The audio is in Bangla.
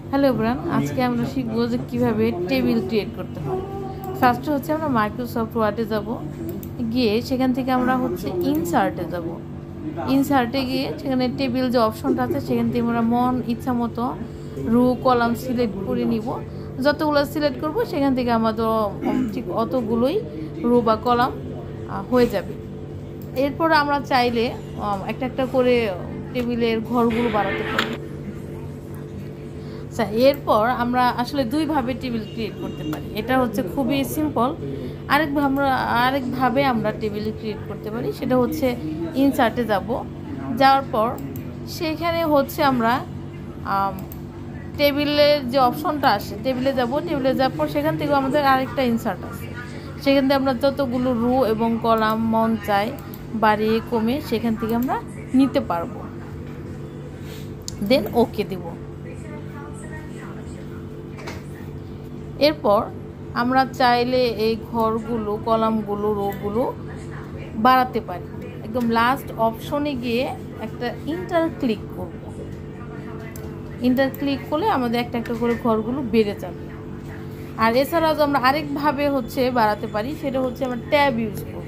হ্যালো এভরিওয়ান, আজকে আমরা শিখব যে কীভাবে টেবিল ক্রিয়েট করতে হয়। ফার্স্টে হচ্ছে আমরা মাইক্রোসফট ওয়ার্ডে যাব, গিয়ে সেখান থেকে আমরা হচ্ছে ইনসার্টে যাব। ইনসার্টে গিয়ে সেখানে টেবিল যে অপশনটা আছে সেখান থেকে আমরা মন ইচ্ছা মতো রো কলাম সিলেক্ট করে নিব। যতগুলো সিলেক্ট করব সেখান থেকে আমাদের ঠিক অতগুলোই রো বা কলাম হয়ে যাবে। এরপর আমরা চাইলে একটা একটা করে টেবিলের ঘরগুলো বাড়াতে পারি। আচ্ছা, এরপর আমরা আসলে দুইভাবে টেবিল ক্রিয়েট করতে পারি। এটা হচ্ছে খুবই সিম্পল। আরেকভাবে আমরা টেবিল ক্রিয়েট করতে পারি, সেটা হচ্ছে ইনসার্টে যাব। যাওয়ার পর সেখানে হচ্ছে আমরা টেবিলের যে অপশনটা আসে টেবিলে যাব। টেবিলে যাওয়ার পর সেখান থেকেও আমাদের আরেকটা ইনসার্ট আছে, সেখান থেকে আমরা যতগুলো রো এবং কলাম মন চাই বাড়িয়ে কমে সেখান থেকে আমরা নিতে পারবো। দেন ওকে দেব। এরপর আমরা চাইলে এই ঘরগুলো কলামগুলো রোগুলো বাড়াতে পারি। একদম লাস্ট অপশনে গিয়ে একটা ইন্টার ক্লিক করব। ইন্টার ক্লিক করলে আমাদের একটা একটা করে ঘরগুলো বেড়ে যাবে। আর এছাড়াও আমরা আরেকভাবে হচ্ছে বাড়াতে পারি, সেটা হচ্ছে আমরা ট্যাব ইউজ করব।